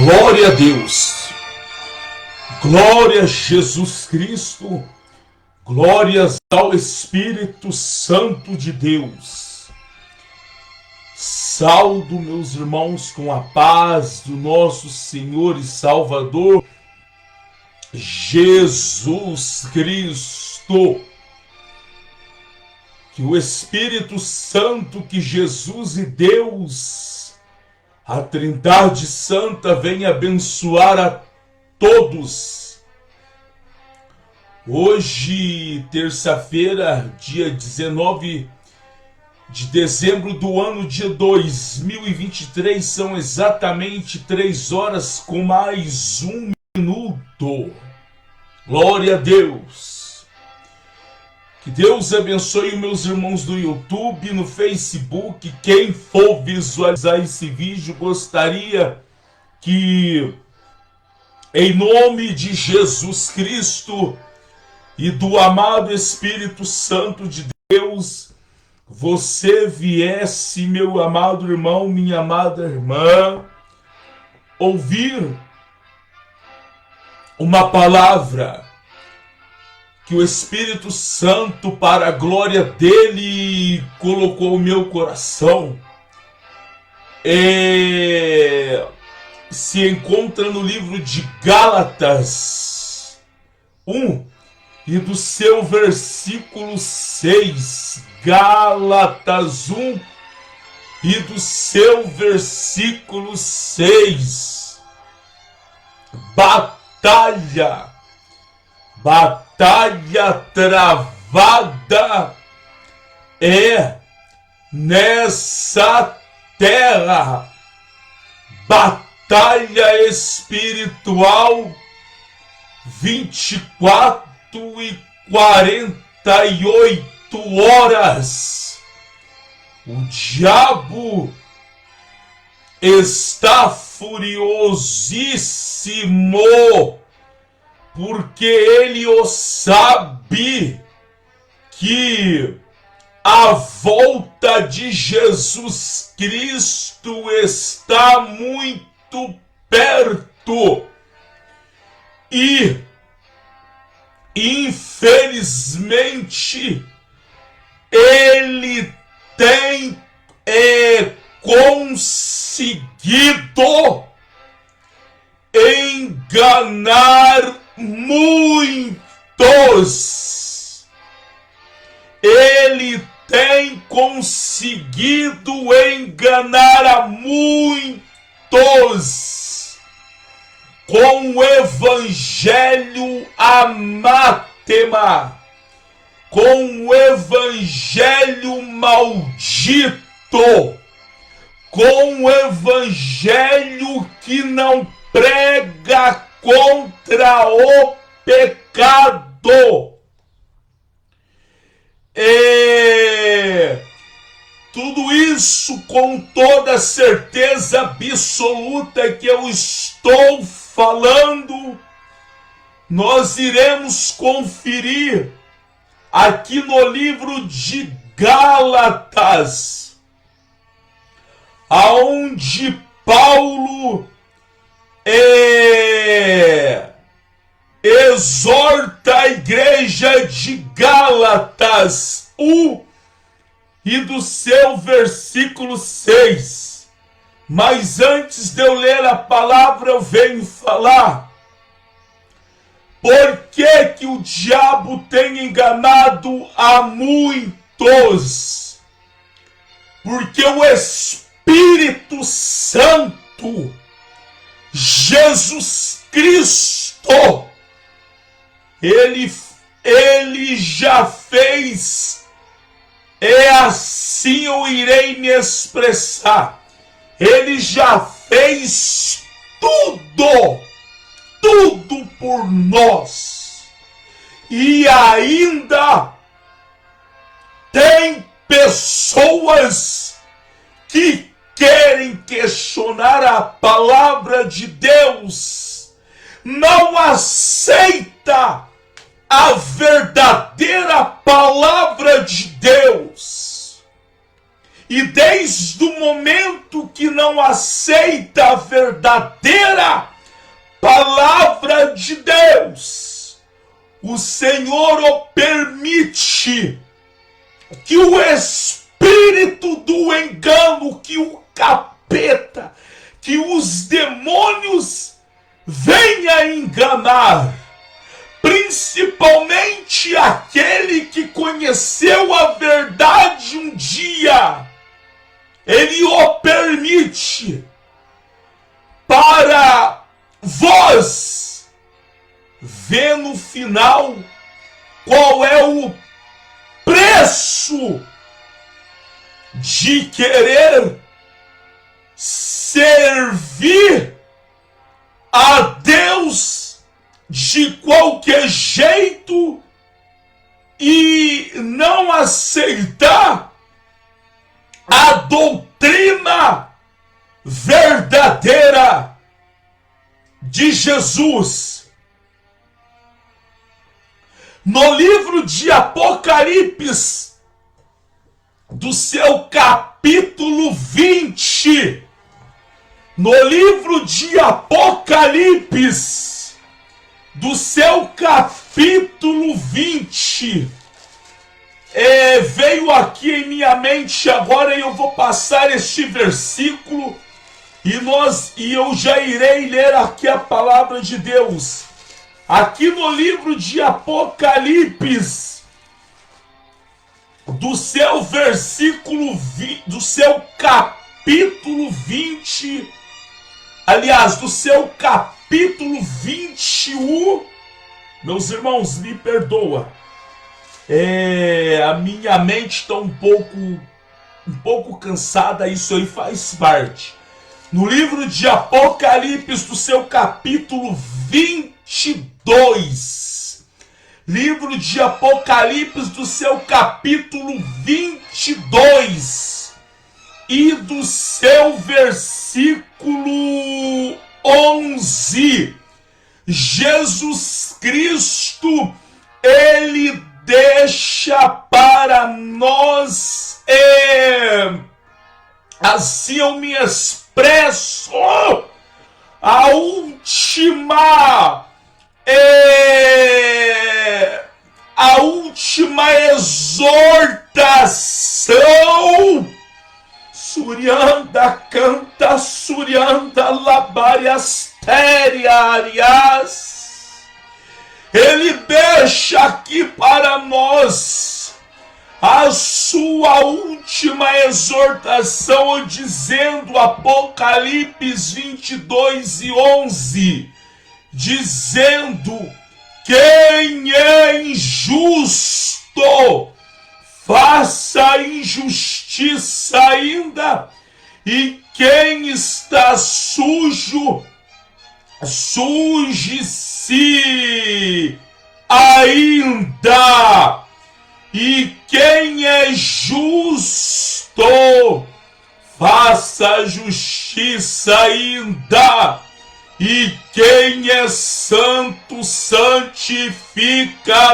Glória a Deus, glória a Jesus Cristo, glórias ao Espírito Santo de Deus. Saudo meus irmãos com a paz do nosso Senhor e Salvador, Jesus Cristo. Que o Espírito Santo, que Jesus e Deus, a Trindade Santa, venha abençoar a todos. Hoje, terça-feira, dia 19 de dezembro do ano de 2023, são exatamente 3 horas com mais 1 minuto. Glória a Deus. Que Deus abençoe meus irmãos do YouTube, no Facebook. Quem for visualizar esse vídeo, gostaria que, em nome de Jesus Cristo e do amado Espírito Santo de Deus, você viesse, meu amado irmão, minha amada irmã, ouvir uma palavra que o Espírito Santo, para a glória dele, colocou no meu coração. Se encontra no livro de Gálatas 1 e do seu versículo 6. Gálatas 1 e do seu versículo 6. Batalha travada é nessa terra, batalha espiritual 24 e 48 horas. O diabo está furiosíssimo, porque ele o sabe que a volta de Jesus Cristo está muito perto e, infelizmente, ele tem conseguido enganar muitos. Ele tem conseguido enganar a muitos com o evangelho anátema, com o evangelho maldito, com o evangelho que não prega contra o pecado. Tudo isso com toda certeza absoluta que eu estou falando, nós iremos conferir aqui no livro de Gálatas, aonde Paulo exorta a igreja de Gálatas 1 e do seu versículo 6. Mas antes de eu ler a palavra, eu venho falar por que o diabo tem enganado a muitos. Porque o Espírito Santo, Jesus Cristo, ele já fez, assim eu irei me expressar, ele já fez tudo por nós, e ainda tem pessoas que querem questionar a palavra de Deus, não aceita a verdadeira palavra de Deus E desde o momento que não aceita a verdadeira palavra de Deus, o Senhor o permite que o espírito do engano, que o capeta, que os demônios venha enganar, principalmente aquele que conheceu a verdade um dia. Ele o permite para vós ver no final qual é o preço de querer servir a Deus de qualquer jeito e não aceitar a doutrina verdadeira de Jesus. No livro de Apocalipse, do seu capítulo 20, no livro de Apocalipse, do seu capítulo 20, veio aqui em minha mente agora, e eu vou passar este versículo e eu já irei ler aqui a palavra de Deus. Aqui no livro de Apocalipse, do seu versículo, do seu capítulo 20, aliás, do seu capítulo 21, meus irmãos, me perdoa, a minha mente está um pouco cansada, isso aí faz parte. No livro de Apocalipse, do seu capítulo 22, livro de Apocalipse, do seu capítulo 22 e do seu versículo 11, Jesus Cristo, ele deixa para nós, assim eu me expresso, a última exortação. Surianda canta, Surianda labariasterias. Ele deixa aqui para nós a sua última exortação, dizendo, Apocalipse 22 e 11, dizendo: quem é injusto, faça injustiça ainda, e quem está sujo, suje-se ainda, e quem é justo, faça justiça ainda, e quem é santo, santifica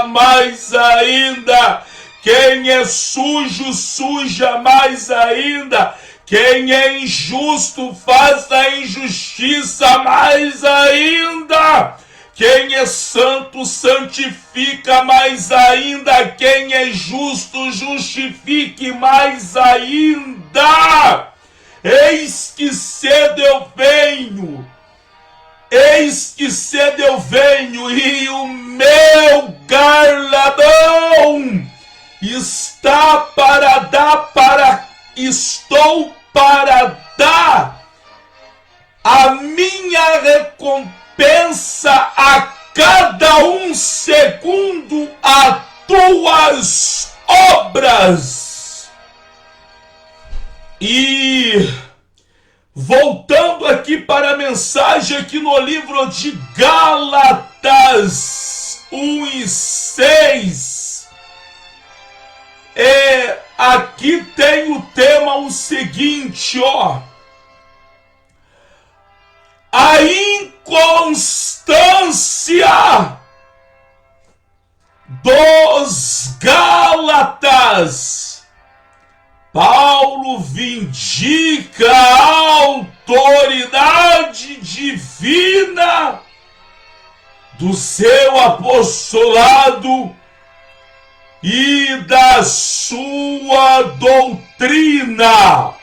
mais ainda, quem é sujo, suja mais ainda, quem é injusto, faça a injustiça mais ainda, quem é santo, santifica mais ainda, quem é justo, justifique mais ainda. Eis que cedo eu venho, eis que cedo eu venho, e o meu galardão está para dar, estou para dar a minha recompensa a cada um segundo as tuas obras. E voltando aqui para a mensagem aqui no livro de Gálatas 1 e 6, aqui tem o tema o seguinte, ó: a inconstância dos Gálatas Paulo vindica a autoridade divina do seu apostolado e da sua doutrina.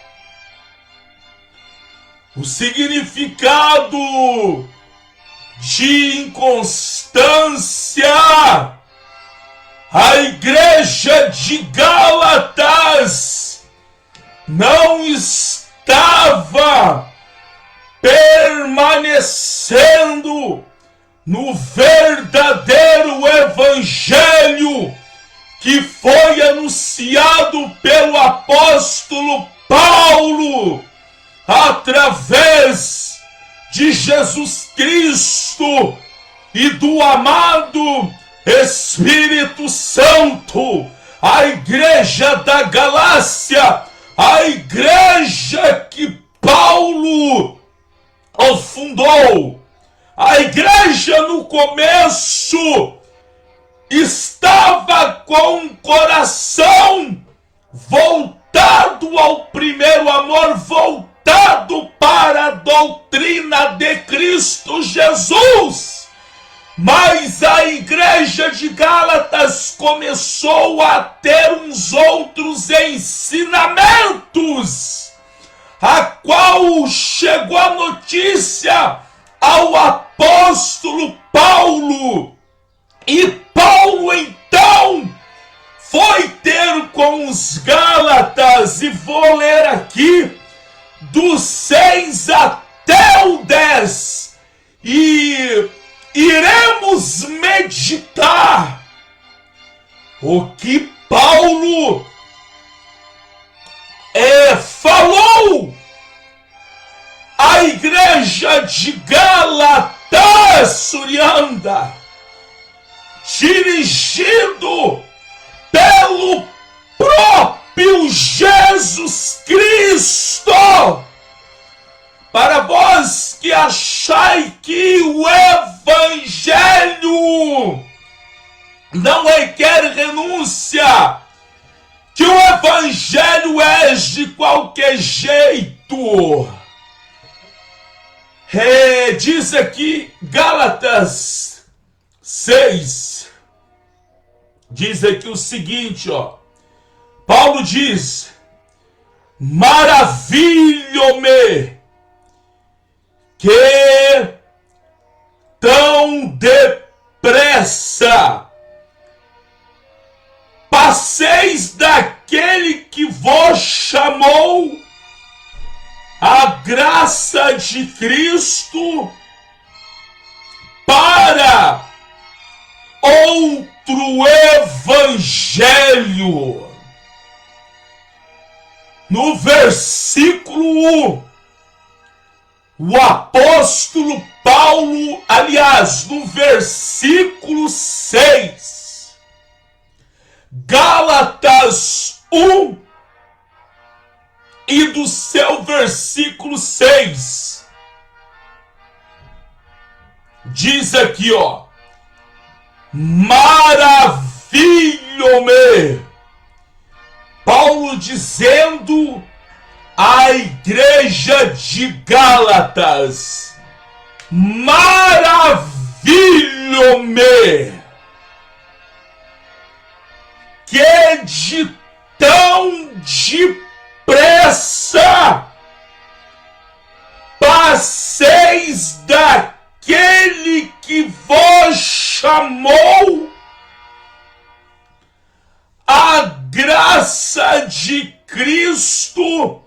O significado de inconstância: a igreja de Gálatas não estava permanecendo no verdadeiro evangelho que foi anunciado pelo apóstolo Paulo através de Jesus Cristo e do amado Espírito Santo. A igreja da Galácia, a igreja que Paulo fundou, a igreja no começo estava com o coração voltado ao primeiro amor, voltado para a doutrina de Cristo Jesus. Mas a igreja de Gálatas começou a ter uns outros ensinamentos, a qual chegou a notícia ao apóstolo Paulo. E Paulo então foi ter com os Gálatas, e vou ler aqui do 6 até o 10, e iremos meditar o que Paulo falou à igreja de Gálatas, Surianda, dirigido pelo próprio Jesus Cristo. Para vós que achai que o evangelho não requer renúncia, que o evangelho é de qualquer jeito. Diz aqui Gálatas 6, diz aqui o seguinte, Paulo diz: maravilho-me que tão depressa passeis daquele que vos chamou a graça de Cristo para outro evangelho. No versículo 1, o apóstolo Paulo, aliás, no versículo 6, Gálatas 1, e do seu versículo 6, diz aqui, maravilho-me. Paulo dizendo à igreja de Gálatas: maravilho-me que de tão depressa passeis daquele que vos chamou a graça de Cristo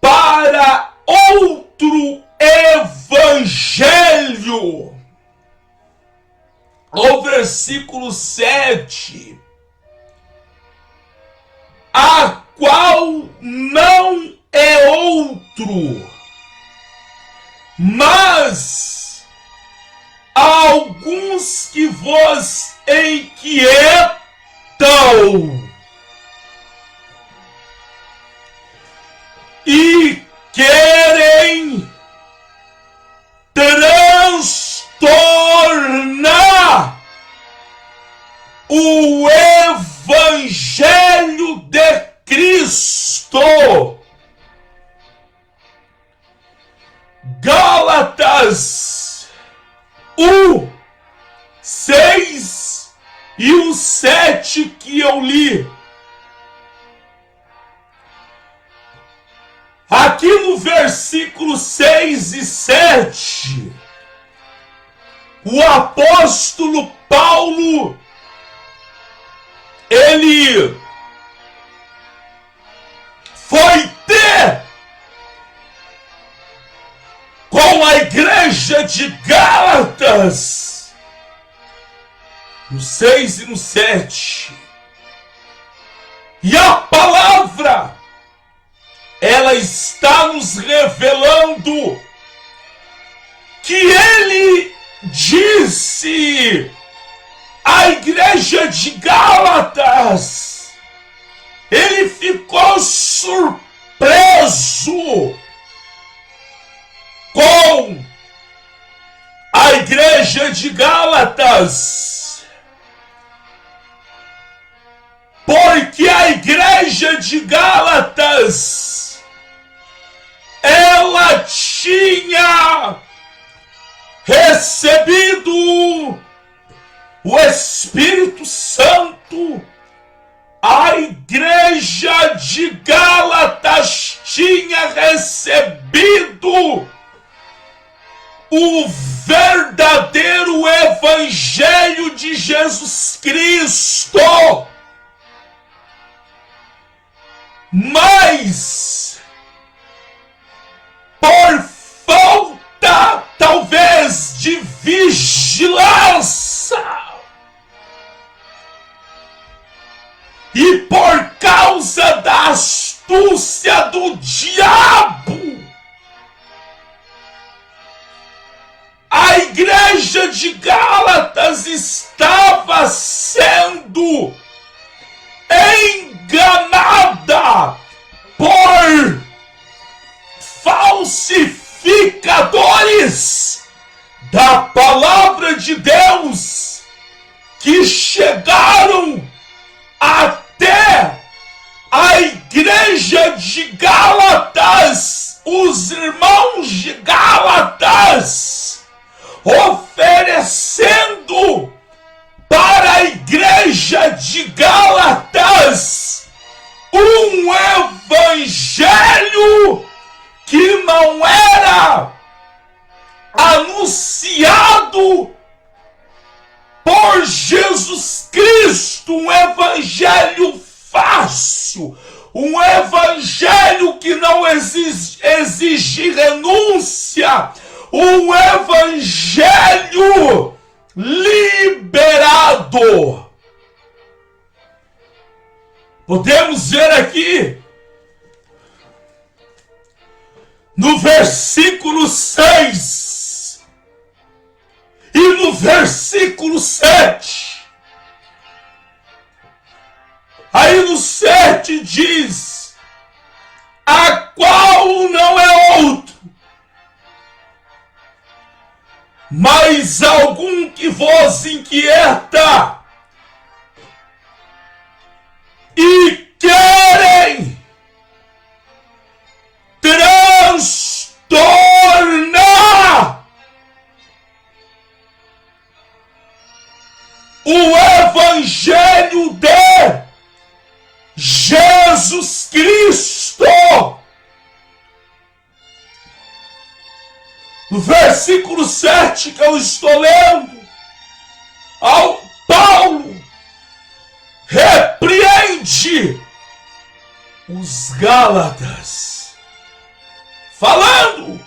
para outro evangelho. O versículo 7, a qual não é outro, mas alguns que vos inquietam e querem transtornar o evangelho de o 6 e o 7 que eu li. Aqui no versículo 6 e 7, o apóstolo Paulo, ele foi ter com a igreja de Gálatas, no 6 e no 7, e a palavra, ela está nos revelando que ele disse à igreja de Gálatas, ele ficou surpreso com a igreja de Gálatas, porque a igreja de Gálatas, ela tinha recebido o Espírito Santo. A igreja de Gálatas tinha recebido o verdadeiro evangelho de Jesus Cristo. Mas, por falta, talvez, de vigilância, e por causa da astúcia do diabo, a igreja de Gálatas estava sendo enganada por falsificadores da palavra de Deus, que chegaram até a igreja de Gálatas, os irmãos de Gálatas, oferecendo para a igreja de Gálatas um evangelho que não era anunciado por Jesus Cristo, um evangelho fácil, um evangelho que não exige renúncia, um evangelho liberado. Podemos ver aqui no versículo 6 e no versículo 7. Aí no 7 diz: a qual não é outro, mas algum que vos inquieta, e querem transtornar o evangelho de Jesus Cristo. No versículo 7 que eu estou lendo, Paulo repreende os Gálatas, falando: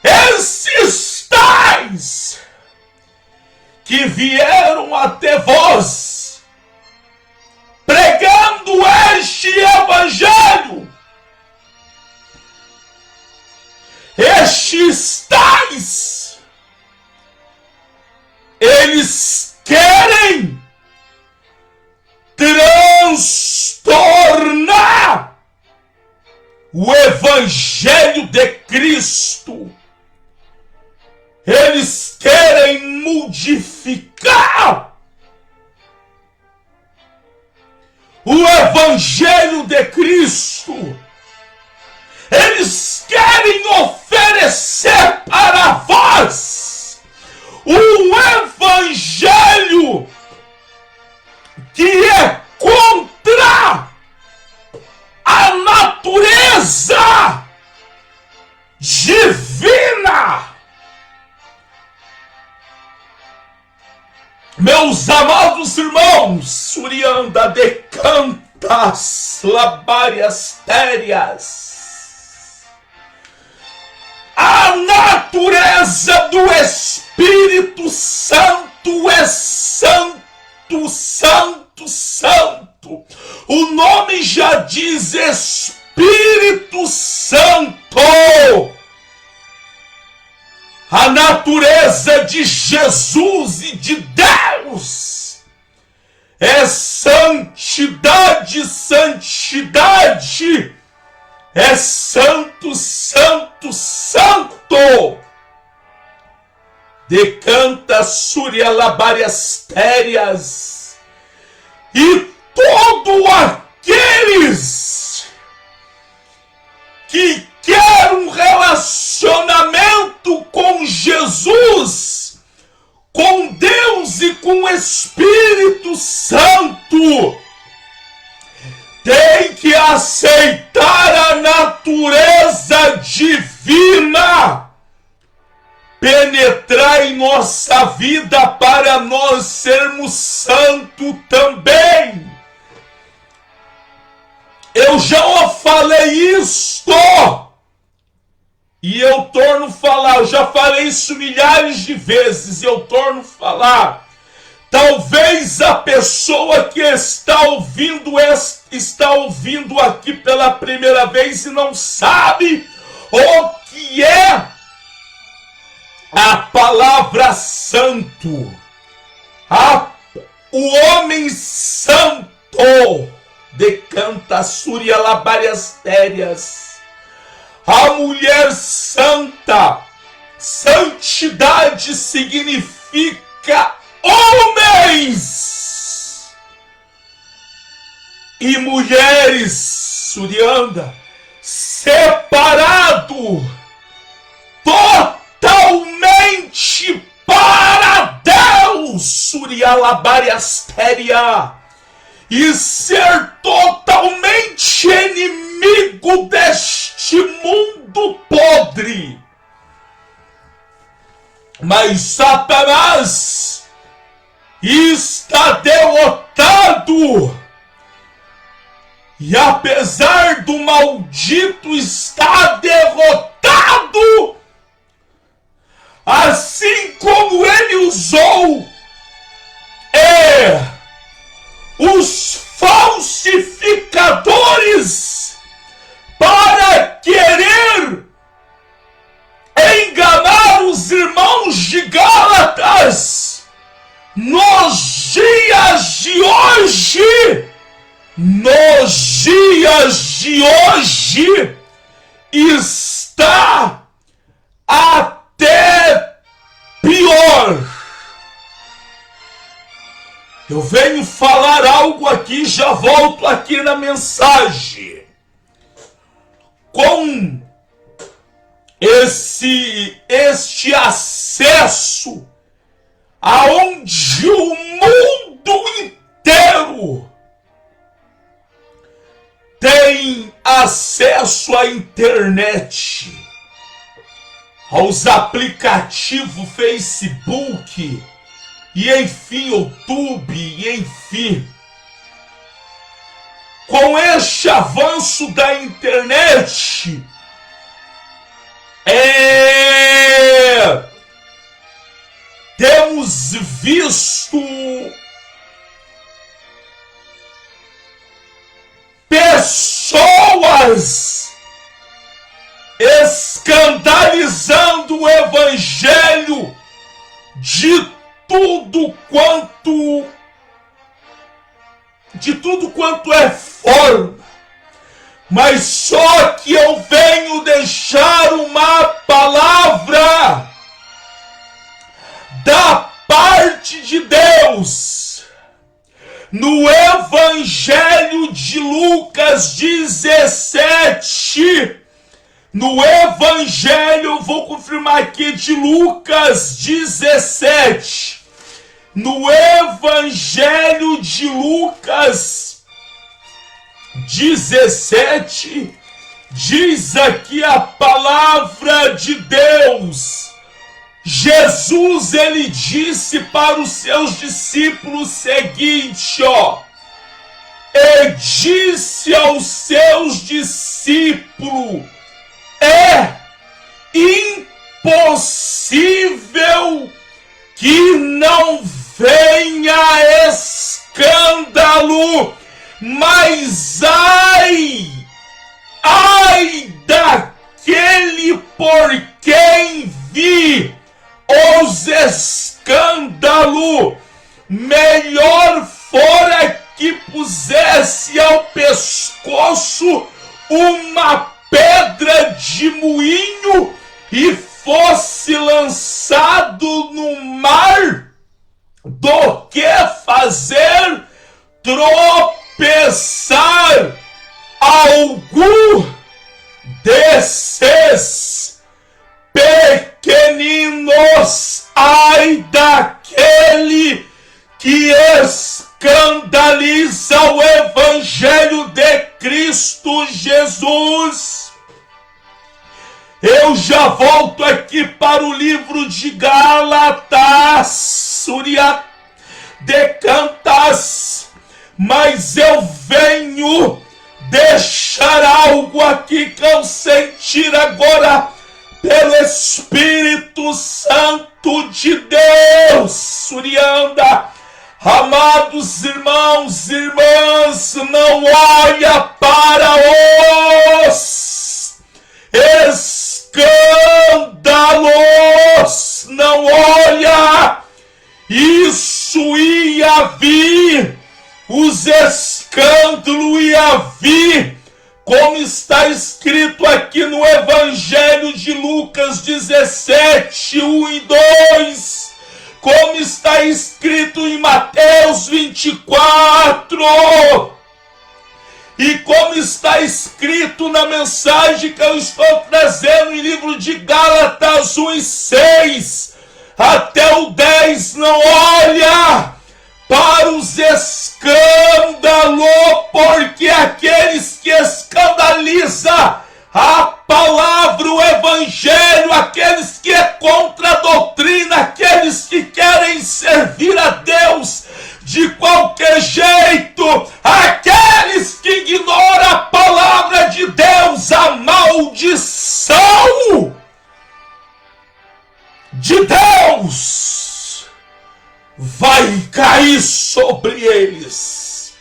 esses tais que vieram até vós pregando este evangelho, estes tais, eles querem transtornar o evangelho de Cristo. Eles querem modificar o evangelho de Cristo. Eles querem oferecer para vós Meus amados irmãos, Surianda decantas labárias térias. A natureza do Espírito Santo é santo, santo, santo. O nome já diz Espírito Santo. A natureza de Jesus e de Deus é santidade, santidade, é santo, santo, santo. Decanta Súria labárias térias, e todos aqueles que quer um relacionamento com Jesus, com Deus e com o Espírito Santo, tem que aceitar a natureza divina, penetrar em nossa vida para nós sermos santos também. Eu já falei isto, e eu torno a falar. Eu já falei isso milhares de vezes, e eu torno a falar. Talvez a pessoa que está ouvindo aqui pela primeira vez e não sabe o que é a palavra santo. O homem santo decanta Súria labárias térias. A mulher santa. Santidade significa homens e mulheres, Surianda, separado totalmente para Deus, Súria labárias térias, e ser totalmente inimigo deste mundo podre. Mas Satanás está derrotado, e apesar do maldito estar derrotado, assim como ele usou os falsificadores para querer enganar os irmãos de Gálatas, nos dias de hoje, está até pior. Eu venho falar algo aqui, já volto aqui na mensagem. Com este acesso aonde o mundo inteiro tem acesso à internet, aos aplicativos Facebook, e enfim, YouTube, e enfim. Com este avanço da internet, temos visto pessoas escandalizando o evangelho de tudo quanto é forma. Mas só que eu venho deixar uma palavra da parte de Deus no Evangelho de Lucas 17. No Evangelho, eu vou confirmar aqui, de Lucas 17. No Evangelho de Lucas 17, diz aqui a palavra de Deus: Jesus, ele disse para os seus discípulos o seguinte, e disse aos seus discípulos, é impossível que não venha escândalo, mas ai daquele por quem vi os escândalos, melhor fora que pusesse ao pescoço uma pedra de moinho e fosse lançado no mar, do que fazer tropeçar algum desses pequeninos, ai daquele que escandaliza o Evangelho de Cristo Jesus. Eu já volto aqui para o livro de Gálatas, Surya de Cantas, mas eu venho deixar algo aqui que eu sentir agora pelo Espírito Santo de Deus, Suryanda. Amados irmãos e irmãs, não olha para os escândalos, não olha, isso ia vir, os escândalos ia vir, como está escrito aqui no Evangelho de Lucas 17, 1 e 2, como está escrito em Mateus 24, e como está escrito na mensagem que eu estou trazendo em livro de Gálatas 1 e 6, até o 10, não olha para os escândalos, porque aqueles que escandalizam a palavra, o Evangelho, aqueles que é contra a doutrina, aqueles que querem servir a Deus de qualquer jeito, aqueles que ignoram a palavra de Deus, a maldição de Deus vai cair sobre eles.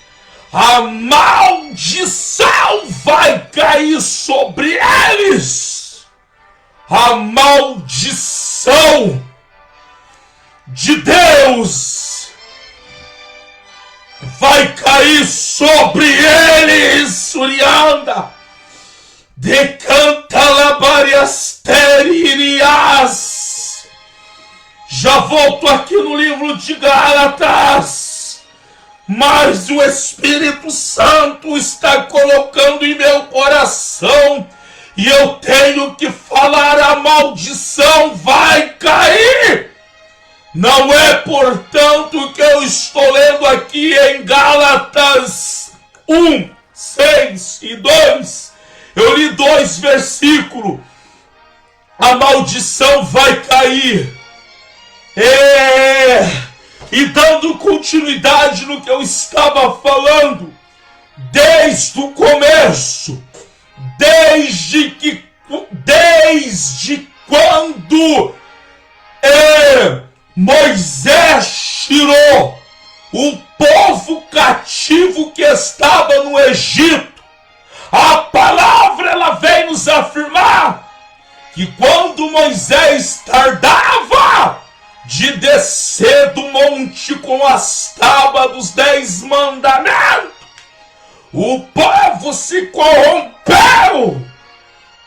A maldição vai cair sobre eles. A maldição de Deus vai cair sobre eles. Suryanda decanta labariasterias. Já volto aqui no livro de Gálatas, mas o Espírito Santo está colocando em meu coração e eu tenho que falar, a maldição vai cair. Não é, portanto, que eu estou lendo aqui em Gálatas 1, 6 e 2. Eu li 2 versículos. A maldição vai cair. E dando continuidade no que eu estava falando, desde o começo, desde quando Moisés tirou o povo cativo que estava no Egito, a palavra ela vem nos afirmar que quando Moisés tardava de descer do monte com as tábuas dos 10 mandamentos, o povo se corrompeu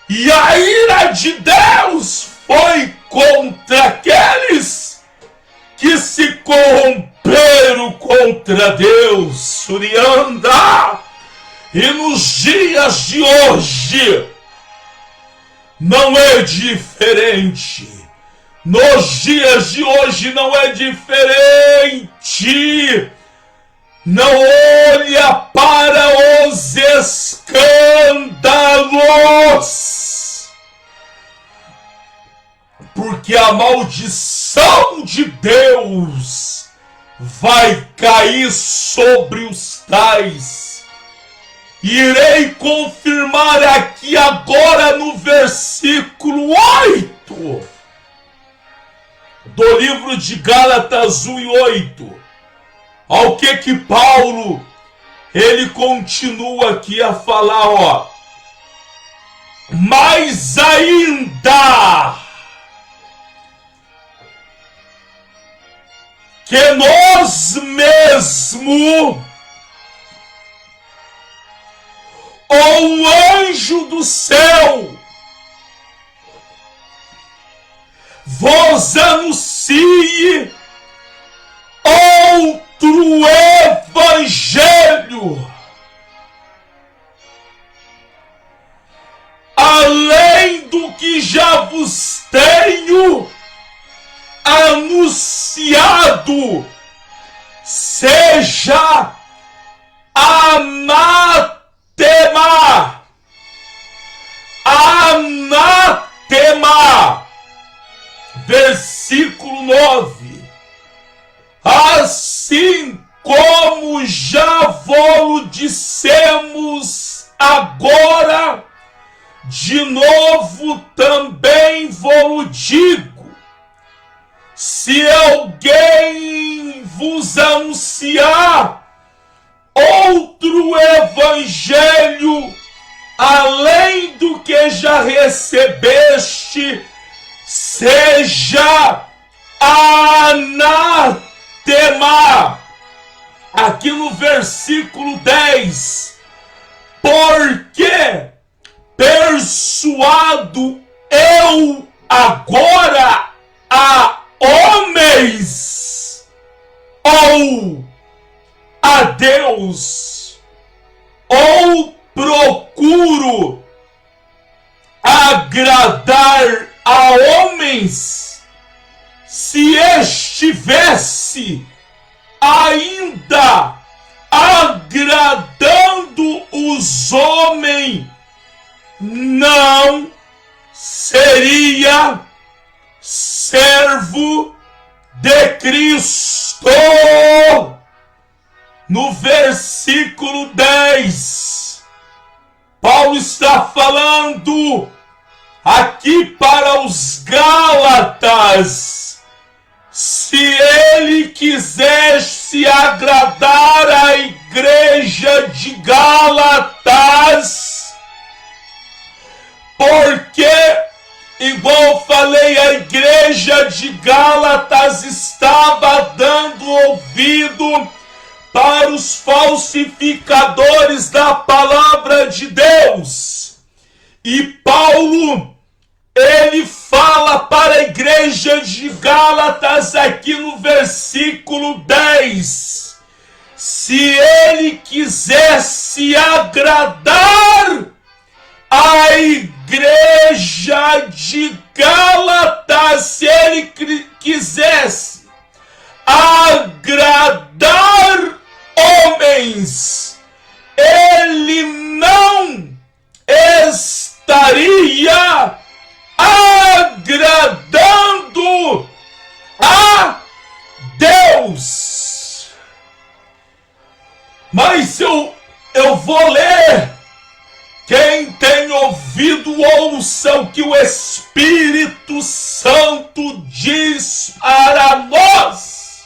e a ira de Deus foi contra aqueles que se corromperam contra Deus. Suryanda. E nos dias de hoje não é diferente. Nos dias de hoje não é diferente. Não olha para os escândalos porque a maldição de Deus vai cair sobre os tais. Irei confirmar aqui agora no versículo 8 do livro de Gálatas 1 e 8. Ao que Paulo, ele continua aqui a falar, ó. Mas ainda que nós mesmos, ou um anjo do céu, vos anuncie outro evangelho, além do que já vos tenho anunciado, seja anátema, anátema. Versículo 9. Assim como já vos dissemos agora, de novo também vos digo: se alguém vos anunciar outro evangelho além do que já recebeste, seja anátema. Aqui no versículo 10, porque persuado eu agora a homens ou a Deus, ou procuro agradar a homens, se estivesse ainda agradando os homens, não seria servo de Cristo. No versículo 10, Paulo está falando aqui para os Gálatas: se ele quisesse agradar a igreja de Gálatas, porque, igual eu falei, a igreja de Gálatas estava dando ouvido para os falsificadores da palavra de Deus. E Paulo, ele fala para a igreja de Gálatas aqui no versículo 10: se ele quisesse agradar a igreja de Gálatas, se ele quisesse agradar homens, ele não estaria agradando a Deus. Mas eu vou ler. Quem tem ouvido, ouça o que o Espírito Santo diz para nós.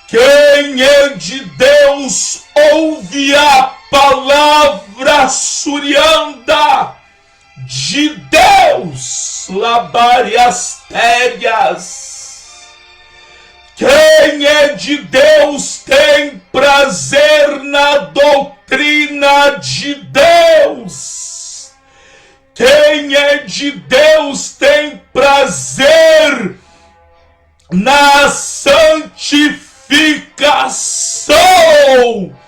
Quem é de Deus ouve a palavra surianda de Deus, labariastérias. Quem é de Deus tem prazer na doutrina de Deus. Quem é de Deus tem prazer na santificação,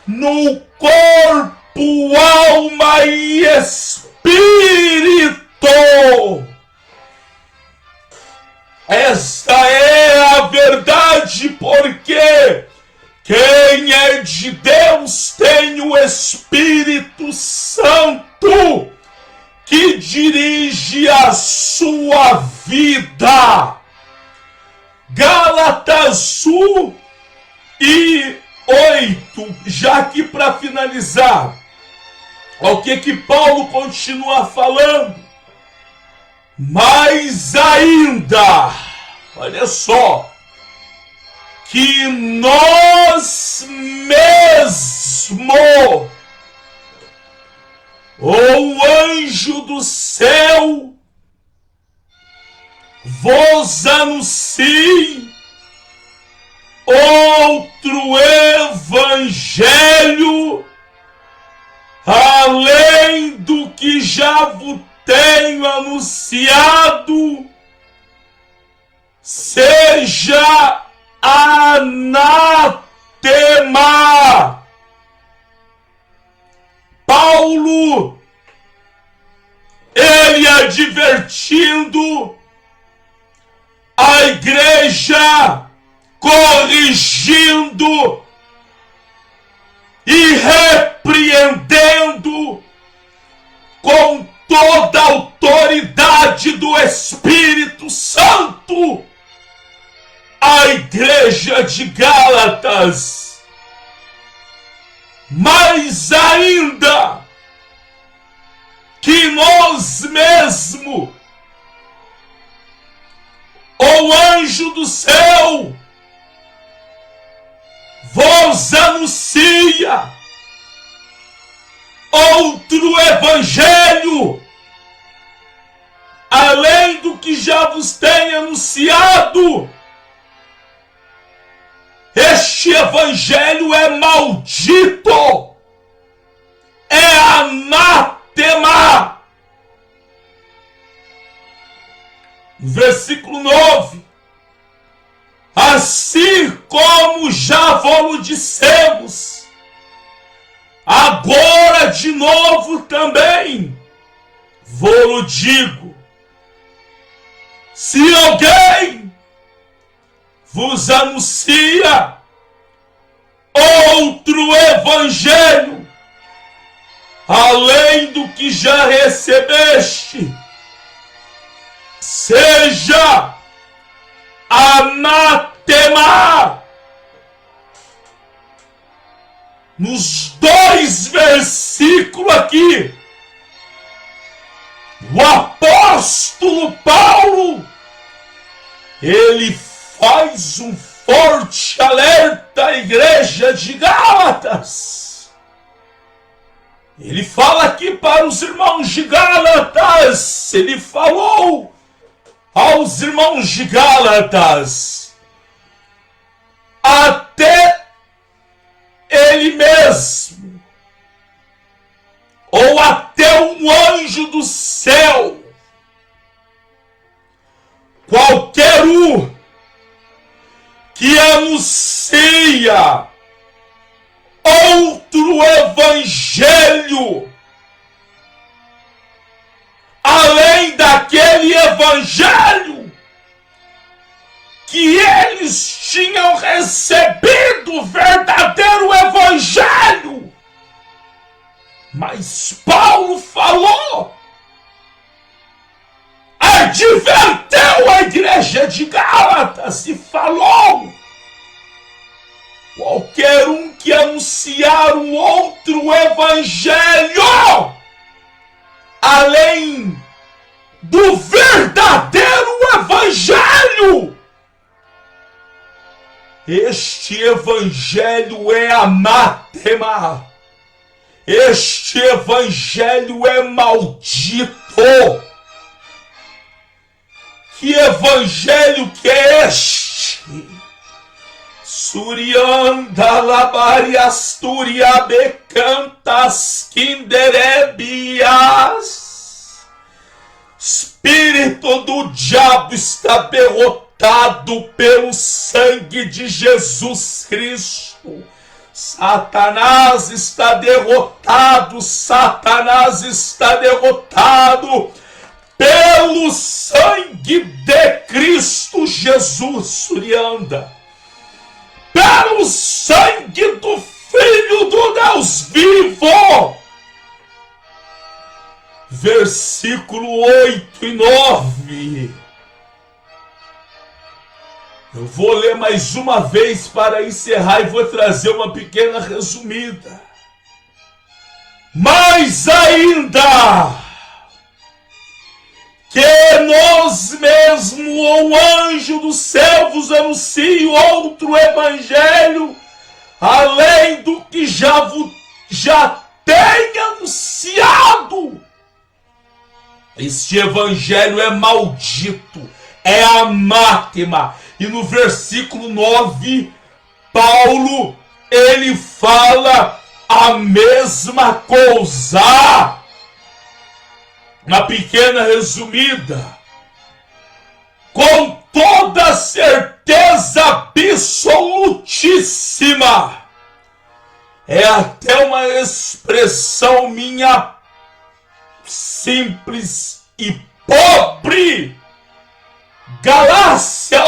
no corpo, alma e espírito. Esta é a verdade, porque quem é de Deus tem o Espírito Santo, que dirige a sua vida. Gálatas 1 e 8, já que para finalizar, o que Paulo continua falando? Mas ainda, olha só, que nós mesmo, ou anjo do céu, vos anuncie outro evangelho, além do que já vos tenho anunciado, seja anátema. Paulo, ele advertindo a igreja, corrigindo e repreendendo com toda a autoridade do Espírito Santo a igreja de Gálatas. Mas ainda que nós mesmo, o anjo do céu, vos anuncia outro evangelho, além do que já vos tenho anunciado. Este evangelho é maldito, é anátema. Versículo 9. Assim como já vos dissemos, agora de novo também vos digo: se alguém vos anuncia outro evangelho, além do que já recebeste, seja anátema. Nos dois versículos aqui, o apóstolo Paulo, ele faz um forte alerta à igreja de Gálatas. Ele fala aqui para os irmãos de Gálatas, ele falou aos irmãos de Gálatas, até ele mesmo, ou até um anjo do céu, qualquer um que anuncia outro evangelho, além daquele evangelho que eles tinham recebido, o verdadeiro evangelho. Mas Paulo falou, adverteu a igreja de Gálatas e falou: qualquer um que anunciar um outro evangelho, além do verdadeiro evangelho, este evangelho é anátema, este evangelho é maldito. Que evangelho que é este? Surianda labarias turiabecantas kinderebias. Espírito do diabo está derrotado pelo sangue de Jesus Cristo. Satanás está derrotado, Satanás está derrotado pelo sangue de Cristo Jesus, Surianda, pelo sangue do Filho do Deus vivo. versículo 8 e 9. Eu vou ler mais uma vez para encerrar e vou trazer uma pequena resumida. Mais ainda, que nós mesmo, ou anjo do céu, vos anuncie outro evangelho, além do que já tenho anunciado. Este evangelho é maldito, é anátema. E no versículo 9, Paulo, ele fala a mesma coisa. Uma pequena resumida. Com toda certeza absolutíssima. É até uma expressão minha simples e pobre. Galácia,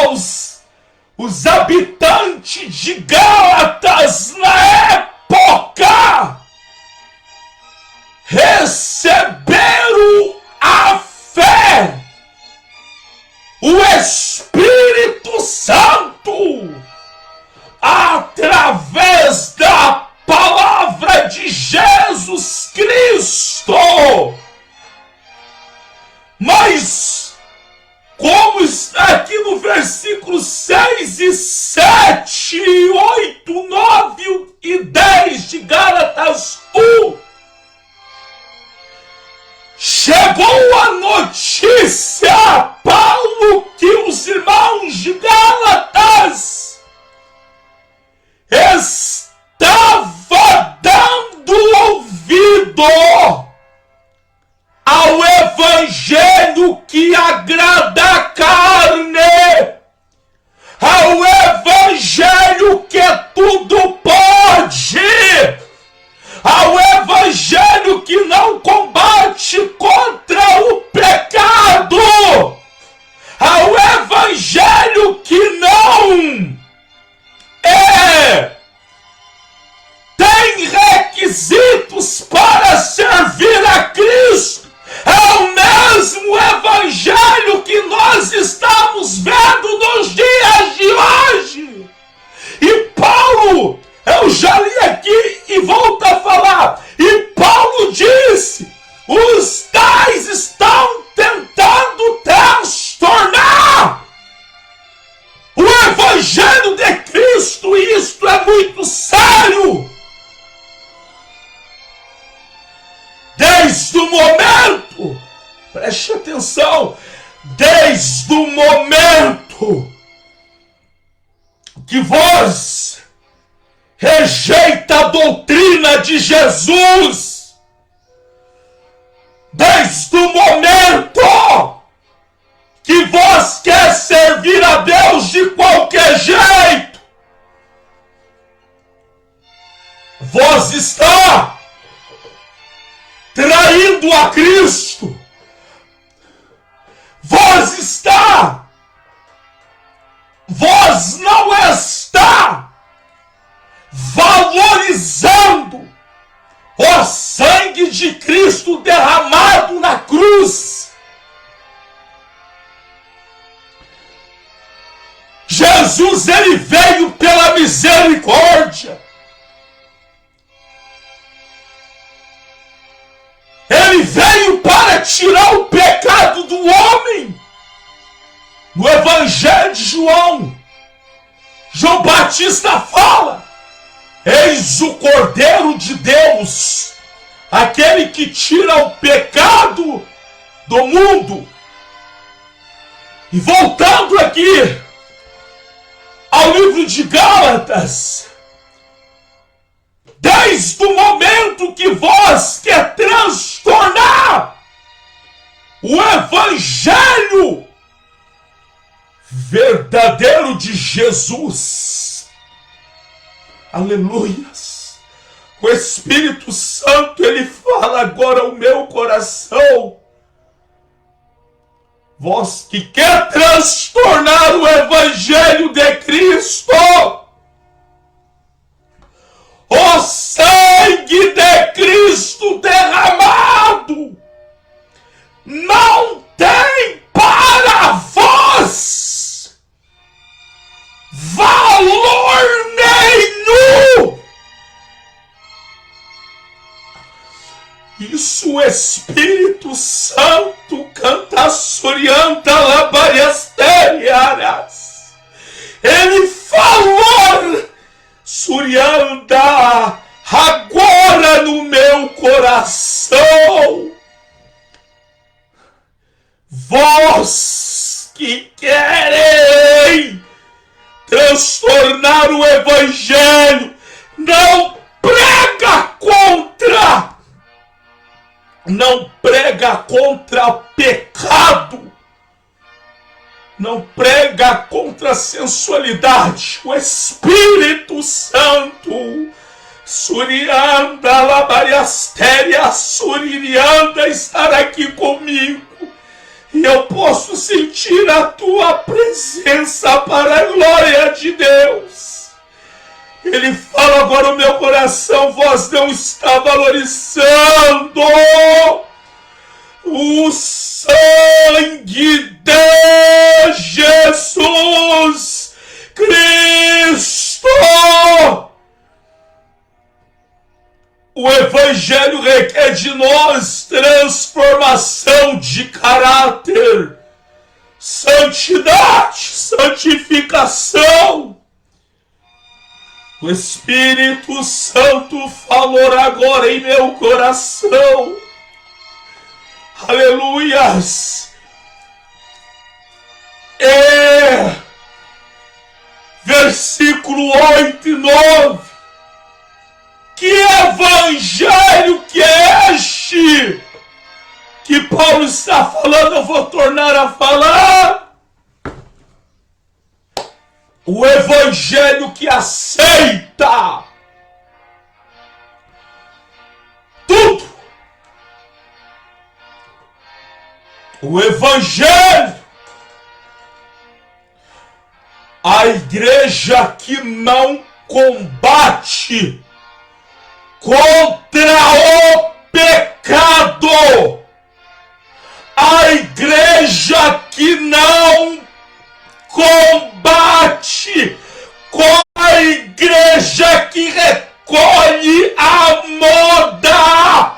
os habitantes de Gálatas na época receberam a fé, o Espírito Santo, através da palavra de Jesus Cristo. Mas, como está aqui no versículo 6 e 7, 8, 9 e 10 de Gálatas 1, chegou a notícia a Paulo que os irmãos de Gálatas estavam dando ouvido ao evangelho que agrada a carne, ao evangelho que tudo pode, ao evangelho que não combate contra o pecado, ao evangelho que não tem requisitos para servir a Cristo. É o mesmo evangelho que nós estamos vendo nos dias de hoje. E Paulo, eu já li aqui e volto a falar, e Paulo disse, os tais estão tentando transtornar o evangelho de Cristo, e isto é muito sério. Desde o momento, preste atenção, desde o momento que vós rejeita a doutrina de Jesus, desde o momento que vós quer servir a Deus de qualquer jeito, vós está traindo a Cristo. Vós não está valorizando o sangue de Cristo derramado na cruz. Jesus, ele veio pela misericórdia. Ele veio para tirar o pecado do homem. No Evangelho de João, João Batista fala: eis o Cordeiro de Deus, aquele que tira o pecado do mundo. E voltando aqui ao livro de Gálatas, desde o momento que vós quer transtornar o evangelho verdadeiro de Jesus, aleluias, o Espírito Santo, ele fala agora ao meu coração, vós que quer transtornar o evangelho de Cristo, o sangue de Cristo derramado Isso o Espírito Santo canta surianta labariasteriaras. Ele falou surianda agora no meu coração. Vós que querem transtornar o Evangelho, não prega contra pecado, não prega contra a sensualidade. O Espírito Santo, surianda labariastéria, suririanda, estará aqui comigo. E eu posso sentir a tua presença para a glória de Deus. Ele fala agora no meu coração, vós não está valorizando o sangue de Jesus Cristo. O Evangelho requer de nós transformação de caráter, santidade, santificação. O Espírito Santo falou agora em meu coração. Aleluias. Versículo 8 e 9. Que evangelho que é este que Paulo está falando? Eu vou tornar a falar. O evangelho que aceita tudo. O evangelho, a igreja que não combate contra o pecado, a igreja que não combate com a igreja que recolhe a moda,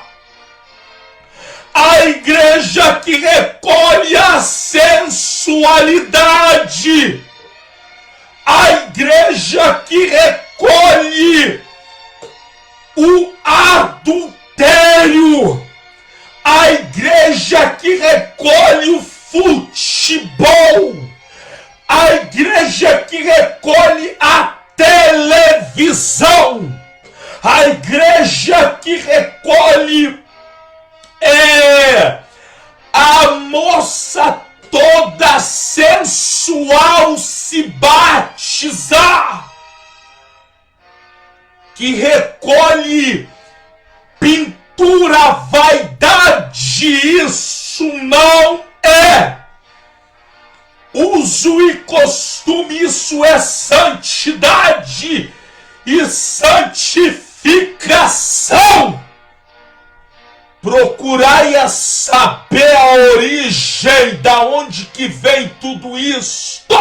a igreja que recolhe a sensualidade, a igreja que recolhe o adultério, a igreja que recolhe o futebol, a igreja que recolhe a televisão, a igreja que recolhe a moça toda sensual se batizar, que recolhe pintura, vaidade. Isso não é uso e costume, isso é santidade e santificação. Procurai a saber a origem, da onde que vem tudo isto.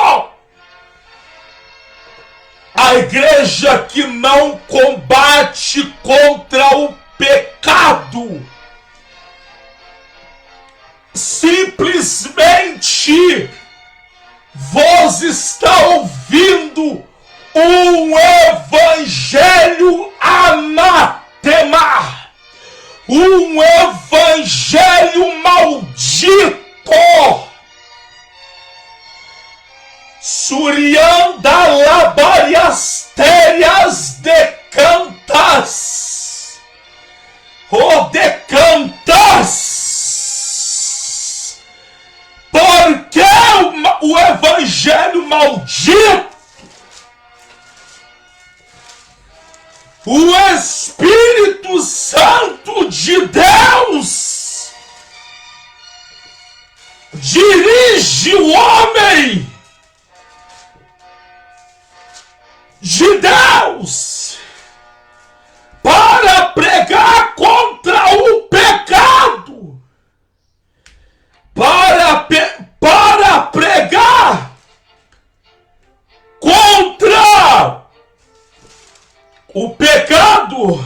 A igreja que não combate contra o pecado, simplesmente vós está ouvindo um evangelho anatema, um evangelho maldito. Surianda labariastérias decantas, decantas, porque o evangelho maldito, o Espírito Santo de Deus dirige o homem de Deus para pregar contra o pecado, para pregar contra o pecado,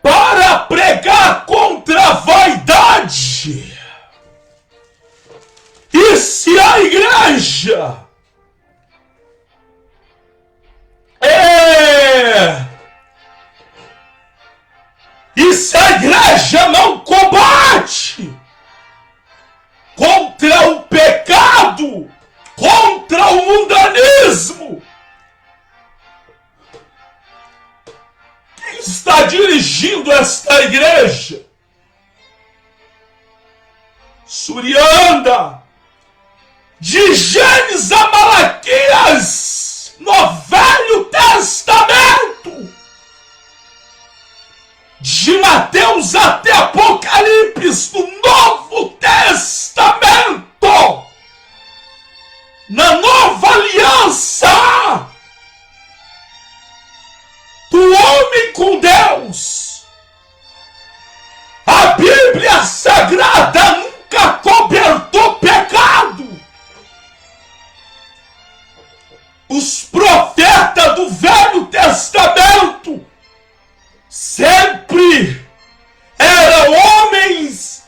para pregar E se a igreja não combate contra o pecado, contra o mundanismo, quem está dirigindo esta igreja? Surianda, de Gênesis a Malaquias, no Velho Testamento, de Mateus até Apocalipse, no Novo Testamento, na Nova Aliança, do homem com Deus. A Bíblia Sagrada nunca cobertou pecado. Os profetas do Velho Testamento sempre eram homens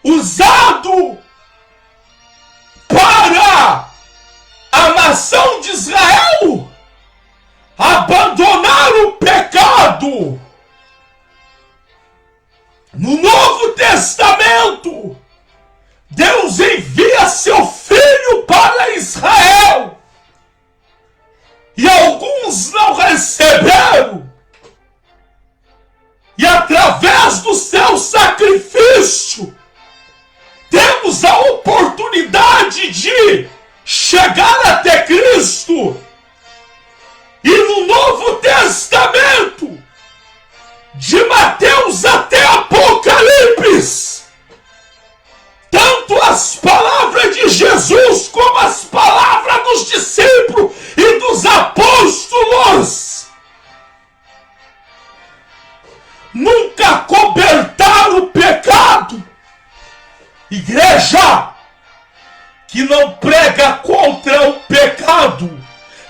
usados para a nação de Israel abandonar o pecado. No Novo Testamento, Deus envia seu Filho para Israel. E alguns não receberam. E através do seu sacrifício, temos a oportunidade de chegar até Cristo. E no Novo Testamento, de Mateus até Apocalipse, tanto as palavras de Jesus como as palavras dos discípulos e dos apóstolos nunca cobertaram o pecado. Igreja que não prega contra o pecado,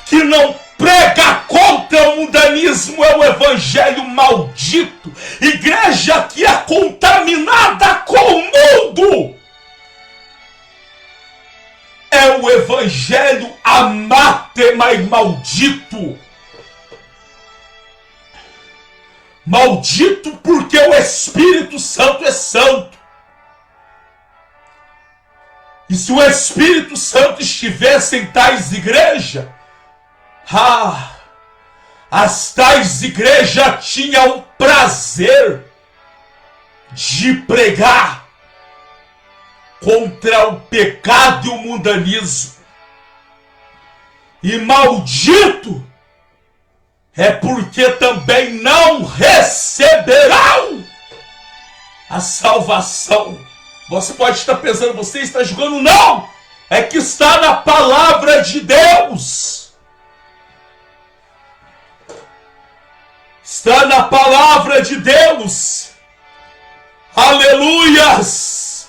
que não prega contra o mundanismo, é o evangelho maldito. Igreja que é contaminada com o mundo, é o evangelho anátema e maldito. Maldito porque o Espírito Santo é santo. E se o Espírito Santo estivesse em tais igrejas, as tais igrejas tinham o prazer de pregar contra o pecado e o mundanismo. E maldito é porque também não receberão a salvação. Você pode estar pensando, você está julgando? Não! É que está na palavra de Deus. Está na palavra de Deus. Aleluias!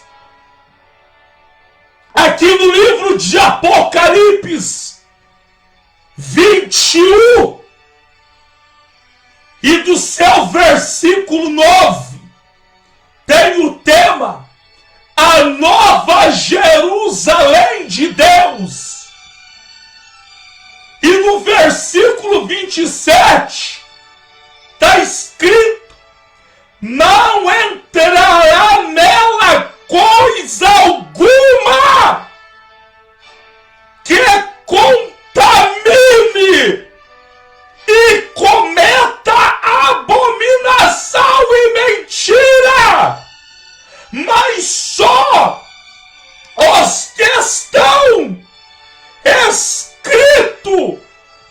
Aqui no livro de Apocalipse 21 e do seu versículo 9 tem o tema A Nova Jerusalém de Deus. E no versículo 27 está escrito: não entrará nela coisa alguma que contamine e cometa abominação e mentira, mas só os que estão escritos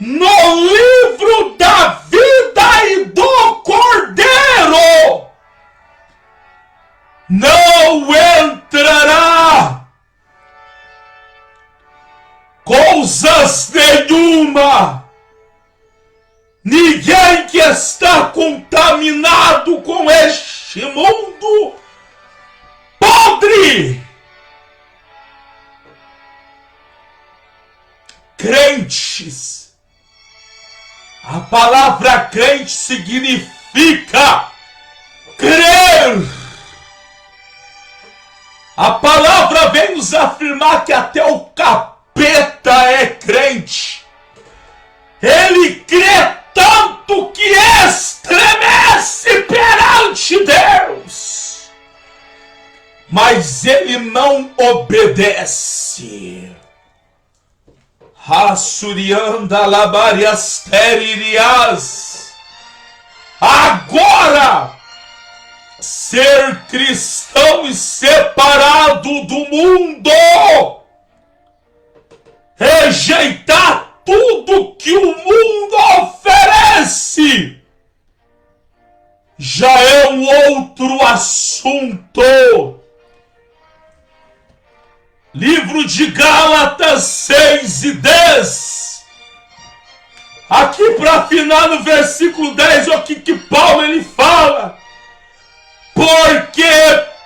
no livro da vida e do Cordeiro não entrará coisas nenhuma. Ninguém que está contaminado com este mundo podre, crentes. A palavra crente significa crer. A palavra vem nos afirmar que até o capeta é crente. Ele crê tanto que estremece perante Deus. mas ele não obedece. Assurianda labarias teririas. Agora, ser cristão e separado do mundo, rejeitar tudo que o mundo oferece, já é um outro assunto. Livro de Gálatas 6:10. Aqui para afinar no versículo 10, olha o que Paulo ele fala. Porque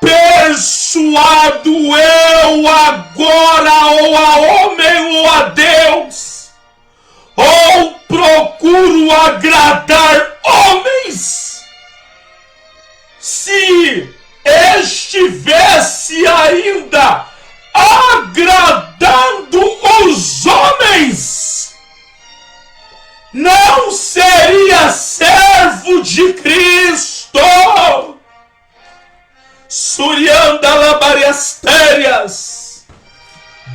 persuado eu agora ou a homem ou a Deus, ou procuro agradar homens, se estivesse ainda agradando os homens, não seria servo de Cristo. Surianda labariastérias,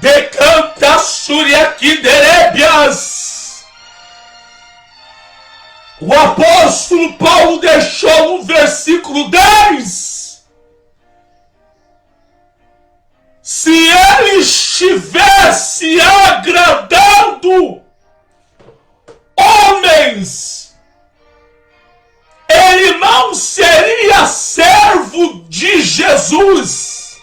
decanta suriaquiderébias. O apóstolo Paulo deixou no versículo 10. Se ele estivesse agradando homens, ele não seria servo de Jesus,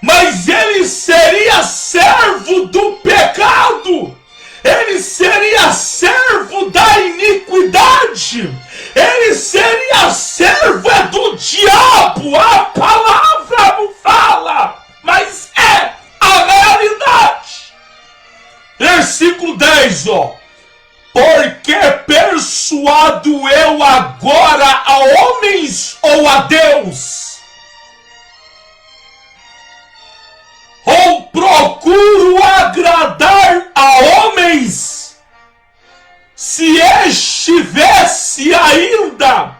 mas ele seria servo do pecado, ele seria servo da iniquidade, ele seria servo do diabo. A palavra não fala, mas é a realidade. Versículo 10, ó. Porque persuado eu agora a homens ou a Deus? Ou procuro agradar a homens? Se estivesse ainda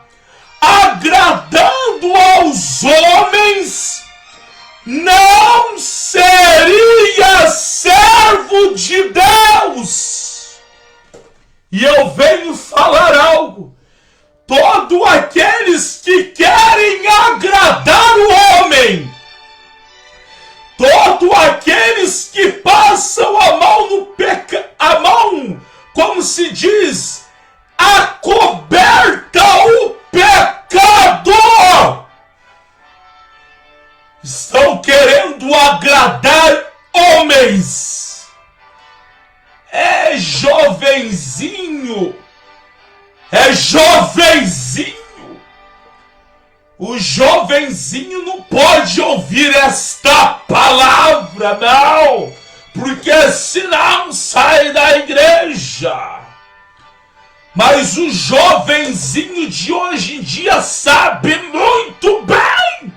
agradando aos homens, não seria servo de Deus. E eu venho falar algo. Todos aqueles que querem agradar o homem, todos aqueles que passam a mão no pecado, a mão, como se diz, acoberta o pecado, estão querendo agradar homens. É jovenzinho. O jovenzinho não pode ouvir esta palavra, não, porque senão sai da igreja. Mas o jovenzinho de hoje em dia sabe muito bem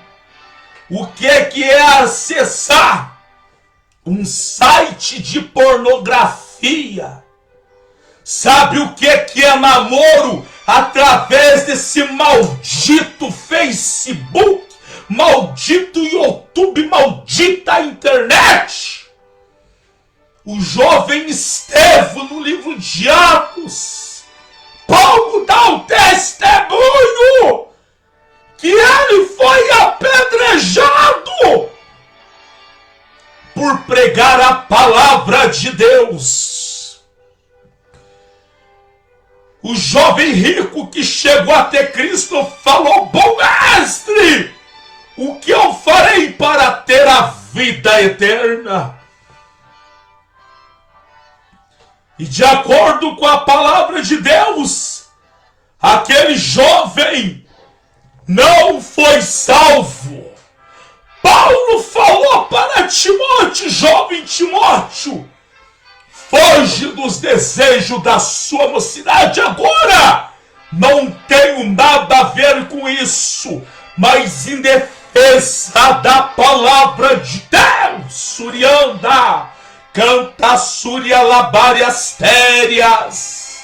o que é acessar um site de pornografia. Sabe o que é namoro através desse maldito Facebook, maldito YouTube, maldita internet? O jovem Estevão, no livro de Atos, Paulo dá o testemunho que ele foi apedrejado por pregar a palavra de Deus. O jovem rico que chegou até Cristo falou: bom mestre, o que eu farei para ter a vida eterna? E de acordo com a palavra de Deus, aquele jovem não foi salvo. Paulo falou para Timóteo: jovem Timóteo, foge dos desejos da sua mocidade. Agora, não tenho nada a ver com isso, mas em defesa da palavra de Deus, Surianda, canta Súria labárias térias,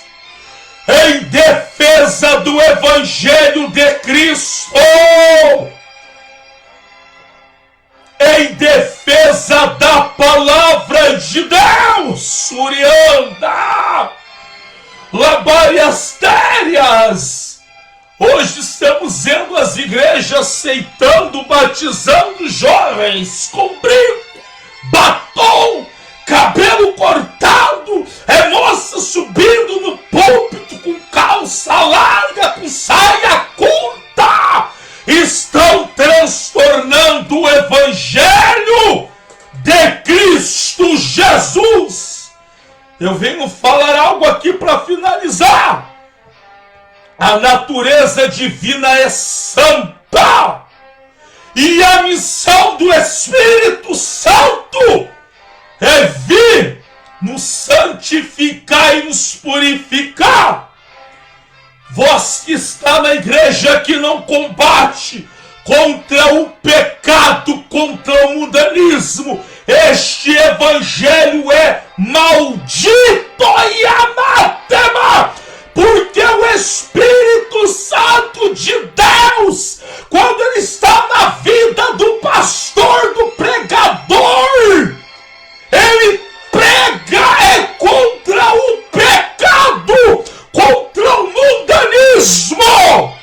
em defesa do Evangelho de Cristo. em defesa da palavra de Deus. Surianda, labariastérias. Hoje estamos vendo as igrejas aceitando, batizando jovens com brinco, batom, cabelo cortado, moça subindo no púlpito com calça larga, com saia curta. Estão transtornando o evangelho de Cristo Jesus. Eu venho falar algo aqui para finalizar. A natureza divina é santa, e a missão do Espírito Santo é vir nos santificar e nos purificar. Vós que está na igreja, que não combate contra o pecado, contra o mundanismo, este evangelho é maldito e anátema, porque o Espírito Santo de Deus, quando ele está na vida do pastor, do pregador, ele prega contra o pecado, contra o mundanismo.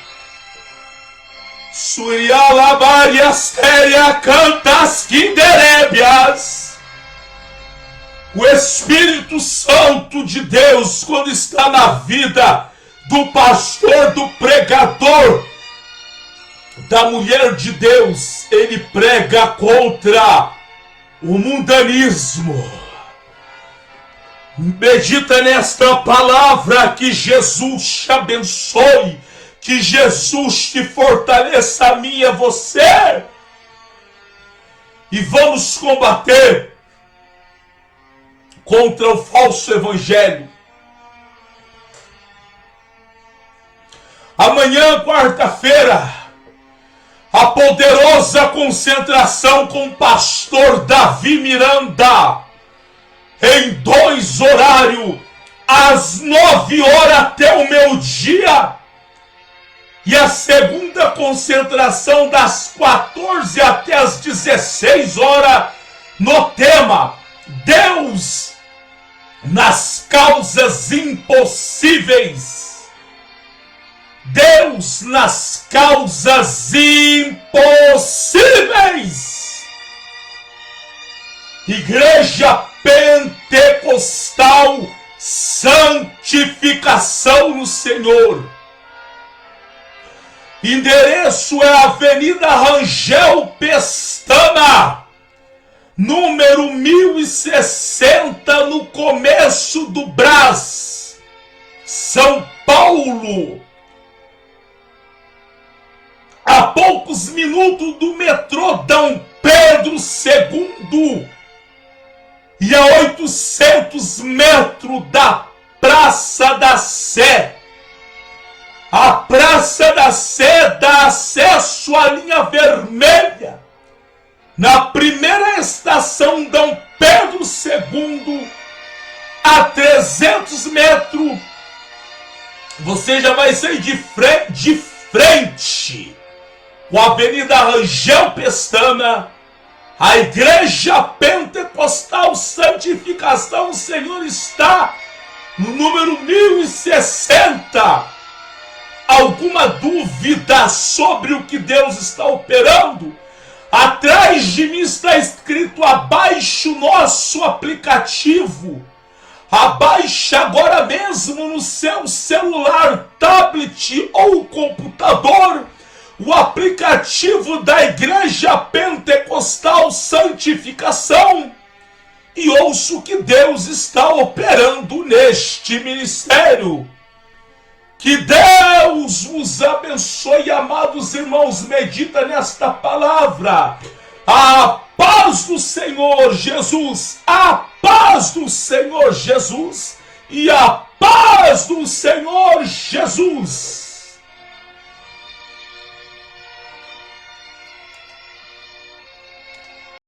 Surialabariastéria cantas quinderébias. O Espírito Santo de Deus, quando está na vida do pastor, do pregador, da mulher de Deus, ele prega contra o mundanismo. Medita nesta palavra, que Jesus te abençoe, que Jesus te fortaleça, a mim e a você. E vamos combater contra o falso evangelho. Amanhã, quarta-feira, a poderosa concentração com o pastor Davi Miranda, em 2 horários, às 9 horas até o meio-dia, e a segunda concentração das 14 até as 16 horas, no tema Deus nas causas impossíveis. Deus nas causas impossíveis. Igreja Pentecostal, santificação no Senhor. Endereço é Avenida Rangel Pestana, número 1060, no começo do Brás, São Paulo. A poucos minutos do metrô Dom Pedro II e a 800 metros da Praça da Sé. A Praça da Sé dá acesso à linha vermelha. Na primeira estação Dom Pedro II, a 300 metros, você já vai sair de frente com a Avenida Rangel Pestana. A Igreja Pentecostal Santificação, o Senhor, está no número 1060. Alguma dúvida sobre o que Deus está operando? Atrás de mim está escrito: abaixe o nosso aplicativo. Abaixe agora mesmo no seu celular, tablet ou computador o aplicativo da Igreja Pentecostal Santificação e ouça o que Deus está operando neste ministério. Que Deus vos abençoe, amados irmãos. Medita nesta palavra. A paz do Senhor Jesus, a paz do Senhor Jesus e a paz do Senhor Jesus.